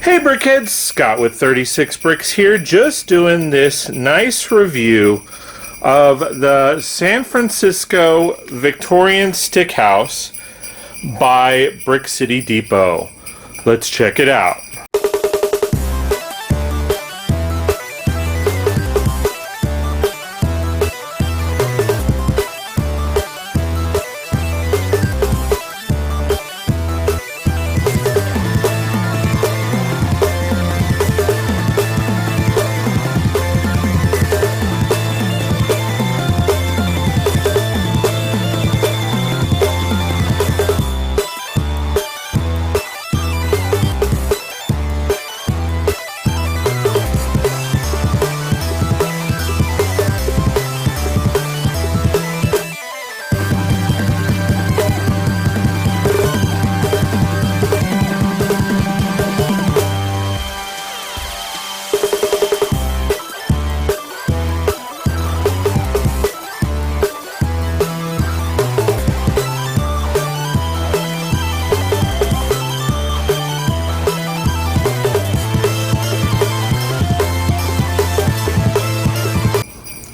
Hey Brickheads, Scott with 36 Bricks here, just doing this nice review of the San Francisco Victorian Stick House by Brick City Depot. Let's check it out.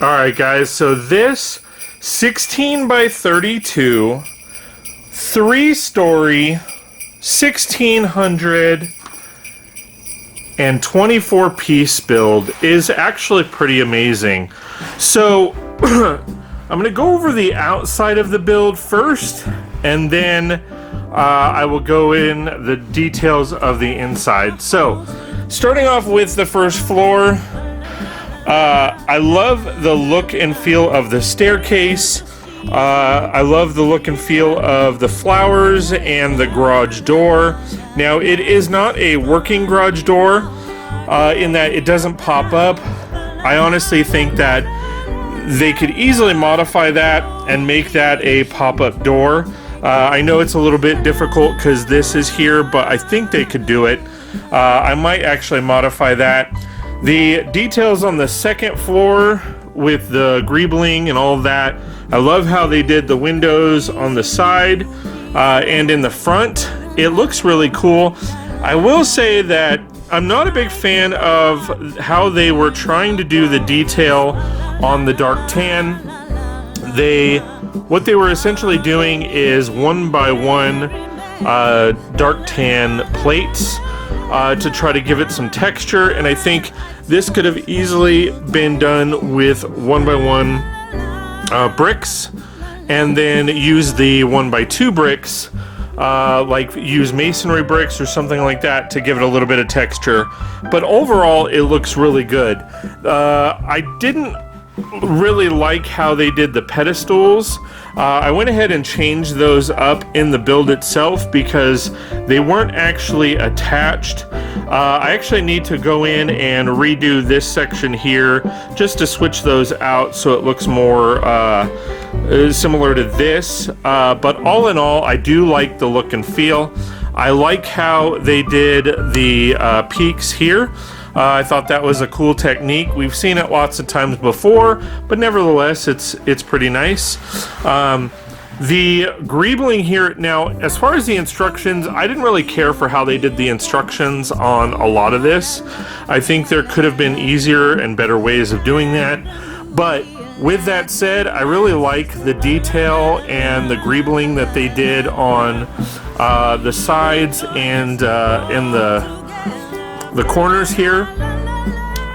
Alright guys, so this 16 by 32 3-story 1624 piece build is actually pretty amazing. So I'm going to go over the outside of the build first, and then I will go in the details of the inside. So starting off with the first floor, I love the look and feel of the staircase. I love the look and feel of the flowers and the garage door. Now, it is not a working garage door in that it doesn't pop up. I honestly think that they could easily modify that and make that a pop-up door. I know it's a little bit difficult because this is here, but I think they could do it. I might actually modify that. The details on the second floor with the greebling and all of that, I love how they did the windows on the side and in the front. It looks really cool. I will say that I'm not a big fan of how they were trying to do the detail on the dark tan. What they were essentially doing is 1x1 dark tan plates to try to give it some texture, and I think this could have easily been done with 1x1 bricks, and then use the 1x2 bricks, like use masonry bricks or something like that to give it a little bit of texture. But overall, it looks really good. I didn't really like how they did the pedestals. I went ahead and changed those up in the build itself because they weren't actually attached. I actually need to go in and redo this section here just to switch those out so it looks more similar to this. But all in all, I do like the look and feel. I like how they did the peaks here. I thought that was a cool technique. We've seen it lots of times before, but nevertheless, it's pretty nice. The greebling here, now, as far as the instructions, I didn't really care for how they did the instructions on a lot of this. I think there could have been easier and better ways of doing that. But with that said, I really like the detail and the greebling that they did on the sides and in the corners here,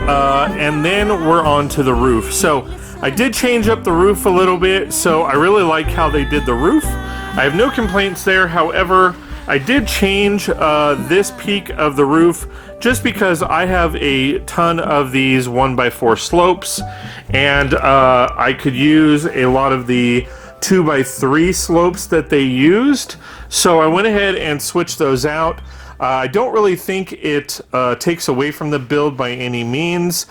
and then we're on to the roof. So I did change up the roof a little bit, so I really like how they did the roof. I have no complaints there. However, I did change this peak of the roof just because I have a ton of these 1x4 slopes, and I could use a lot of the 2x3 slopes that they used, so I went ahead and switched those out. I don't really think it takes away from the build by any means,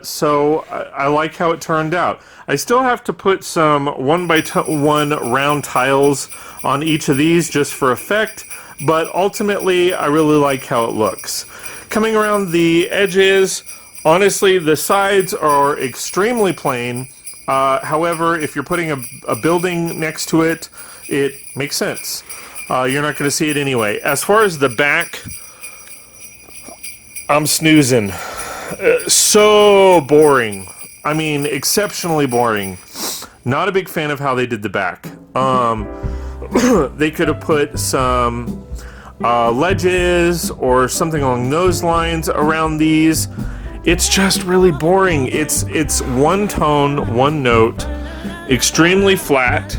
so I like how it turned out. I still have to put some 1x1 round tiles on each of these just for effect, but ultimately I really like how it looks. Coming around the edges, honestly, the sides are extremely plain. However, if you're putting a building next to it, it makes sense. You're not going to see it anyway. As far as the back, I'm snoozing. So boring. I mean, exceptionally boring. Not a big fan of how they did the back. They could have put some ledges or something along those lines around these. It's just really boring. It's one tone, one note, extremely flat.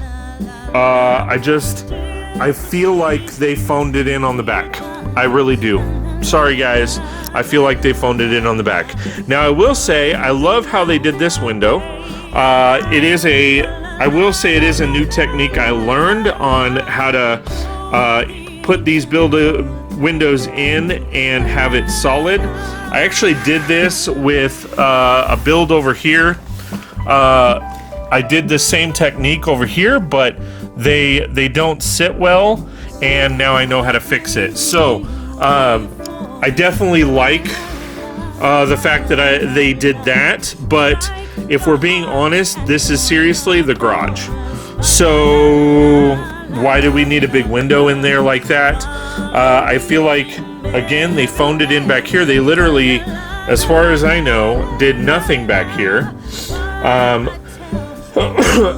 I feel like they phoned it in on the back. I really do. Sorry guys, I feel like they phoned it in on the back. Now I will say, I love how they did this window. I will say it is a new technique I learned on how to put these windows in and have it solid. I actually did this with a build over here. I did the same technique over here, but they don't sit well, and now I know how to fix it. So I definitely like the fact that they did that, but if we're being honest, this is seriously the garage. So why do we need a big window in there like that? I feel like, again, they phoned it in back here. They literally, as far as I know, did nothing back here.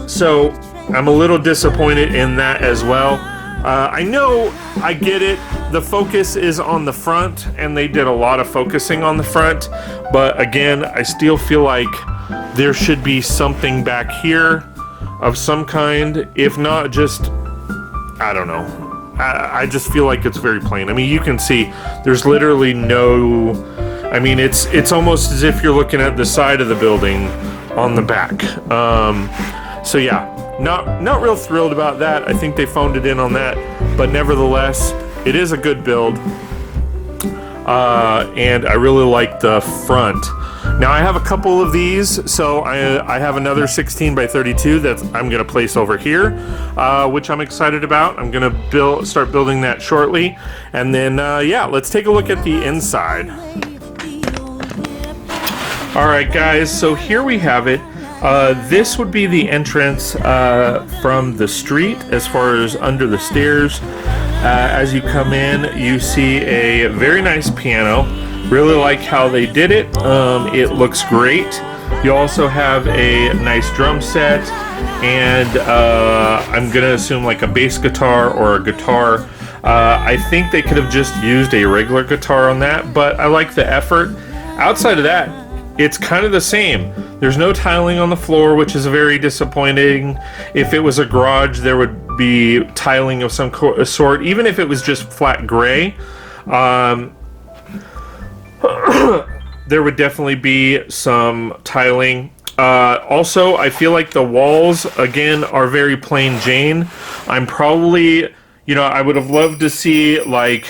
So I'm a little disappointed in that as well. I know, I get it, the focus is on the front, and they did a lot of focusing on the front, but again, I still feel like there should be something back here of some kind, if not just, I don't know. I just feel like it's very plain. I mean, you can see there's literally no, I mean, it's almost as if you're looking at the side of the building on the back. So yeah, not real thrilled about that. I think they phoned it in on that, but nevertheless, it is a good build, and I really like the front. Now I have a couple of these, so I have another 16 by 32 that I'm gonna place over here, which I'm excited about. I'm gonna start building that shortly, and then yeah, let's take a look at the inside. All right, guys, so here we have it. This would be the entrance from the street as far as under the stairs. As you come in, you see a very nice piano. Really like how they did it. It looks great. You also have a nice drum set, and I'm gonna assume like a bass guitar or a guitar. I think they could have just used a regular guitar on that, but I like the effort. Outside of that, it's kind of the same. There's no tiling on the floor, which is very disappointing. If it was a garage, there would be tiling of some sort, even if it was just flat gray. There would definitely be some tiling. Also, I feel like the walls, again, are very plain Jane. I'm probably, you know, I would have loved to see, like,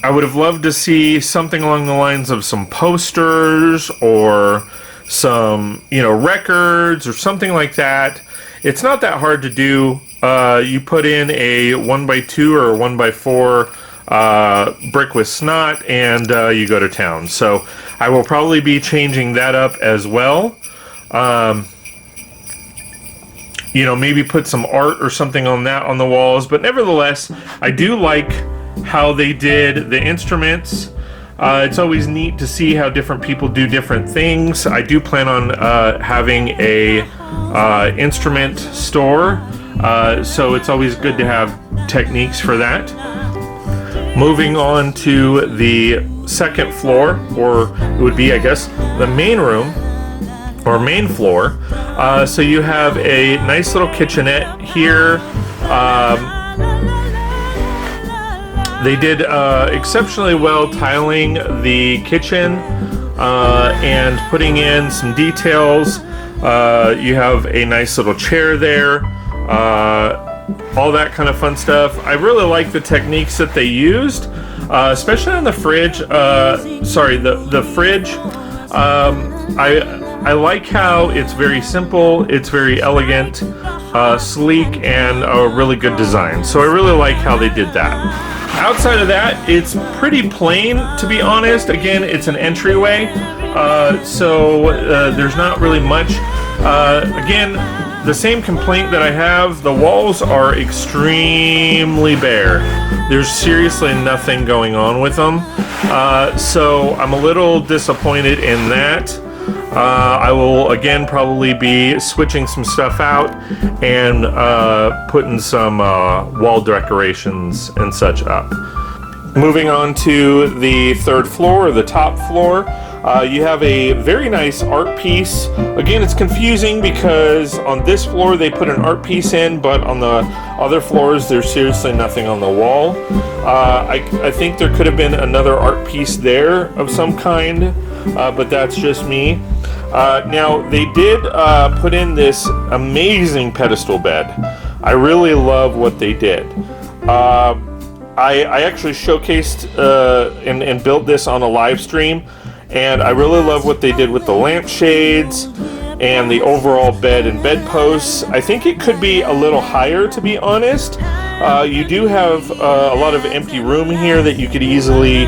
I would have loved to see something along the lines of some posters or some, you know, records or something like that. It's not that hard to do. You put in a 1x2 or a 1x4 brick with snot, and you go to town. So I will probably be changing that up as well. You know, maybe put some art or something on that on the walls. But nevertheless, I do like how they did the instruments. It's always neat to see how different people do different things. I do plan on having a instrument store, so it's always good to have techniques for that. Moving on to the second floor, or it would be, I guess, the main room or main floor. So you have a nice little kitchenette here. They did exceptionally well tiling the kitchen and putting in some details. You have a nice little chair there, all that kind of fun stuff. I really like the techniques that they used, especially on the fridge. The fridge. I like how it's very simple, it's very elegant, sleek, and a really good design. So I really like how they did that. Outside of that, it's pretty plain, to be honest. Again, it's an entryway, so there's not really much. Again, the same complaint that I have. The walls are extremely bare. There's seriously nothing going on with them. So I'm a little disappointed in that. I will again probably be switching some stuff out and putting some wall decorations and such up. Moving on to the third floor, or the top floor, you have a very nice art piece. Again, it's confusing because on this floor they put an art piece in, but on the other floors there's seriously nothing on the wall. I think there could have been another art piece there of some kind, but that's just me. Now, they did put in this amazing pedestal bed. I really love what they did. I actually showcased and built this on a live stream, and I really love what they did with the lampshades and the overall bed and bedposts. I think it could be a little higher, to be honest. You do have a lot of empty room here that you could easily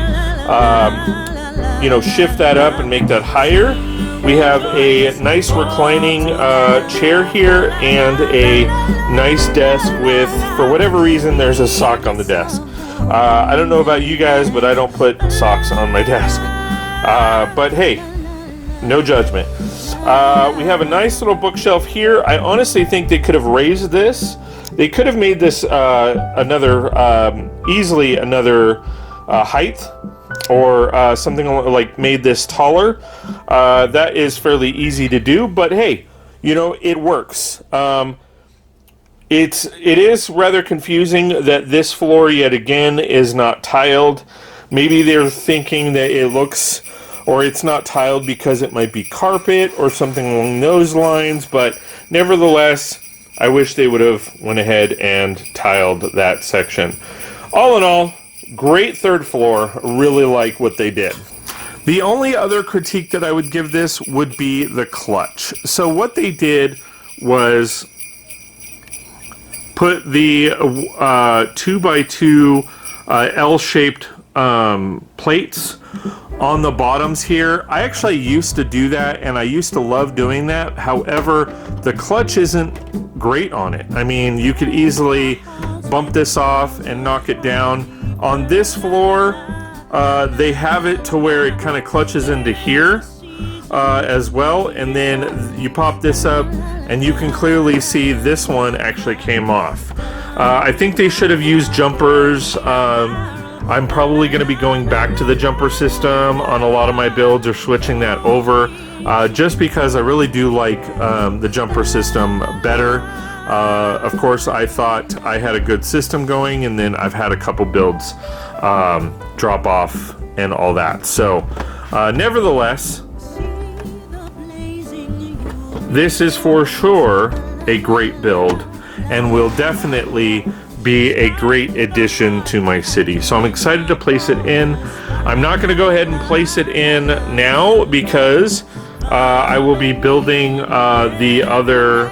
shift that up and make that higher. We have a nice reclining chair here and a nice desk with, for whatever reason, there's a sock on the desk. I don't know about you guys, but I don't put socks on my desk. But hey, no judgment. We have a nice little bookshelf here. I honestly think they could have raised this. They could have made this easily another height, or something like made this taller. That is fairly easy to do, but hey, it works. It is rather confusing that this floor yet again is not tiled. Maybe they're thinking that it looks, or it's not tiled because it might be carpet or something along those lines, but nevertheless, I wish they would have went ahead and tiled that section. All in all, great third floor. Really like what they did. The only other critique that I would give this would be the clutch. So what they did was put the 2x2 L-shaped plates on the bottoms here. I actually used to do that, and I used to love doing that. However, the clutch isn't great on it. I mean, you could easily bump this off and knock it down. On this floor, they have it to where it kind of clutches into here as well, and then you pop this up and you can clearly see this one actually came off. I think they should have used jumpers. I'm probably going to be going back to the jumper system on a lot of my builds, or switching that over, just because I really do like the jumper system better. Of course, I thought I had a good system going, and then I've had a couple builds drop off and all that. So, nevertheless, this is for sure a great build, and will definitely be a great addition to my city. So I'm excited to place it in. I'm not going to go ahead and place it in now because I will be building the other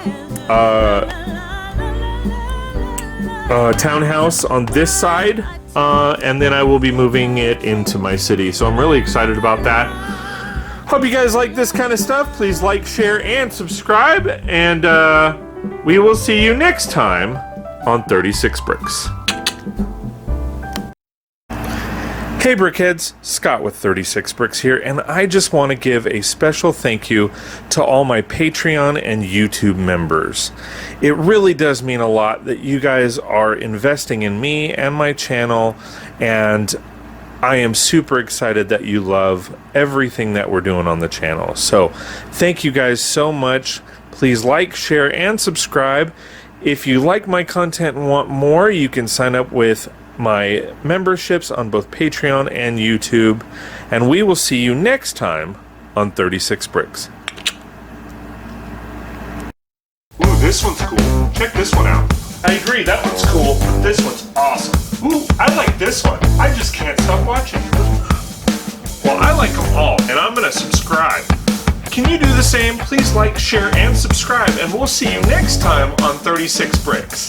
townhouse on this side, and then I will be moving it into my city. So I'm really excited about that. Hope you guys like this kind of stuff. Please like, share, and subscribe, and we will see you next time on 36 Bricks. Hey Brickheads, Scott with 36 Bricks here, and I just want to give a special thank you to all my Patreon and YouTube members. It really does mean a lot that you guys are investing in me and my channel, and I am super excited that you love everything that we're doing on the channel. So thank you guys so much. Please like, share, and subscribe. If you like my content and want more, you can sign up with my memberships on both Patreon and YouTube. And we will see you next time on 36 Bricks. Ooh, this one's cool. Check this one out. I agree, that one's cool, but this one's awesome. Ooh, I like this one. I just can't stop watching. Well, I like them all, and I'm gonna subscribe. Can you do the same? Please like, share, and subscribe, and we'll see you next time on 36 Bricks.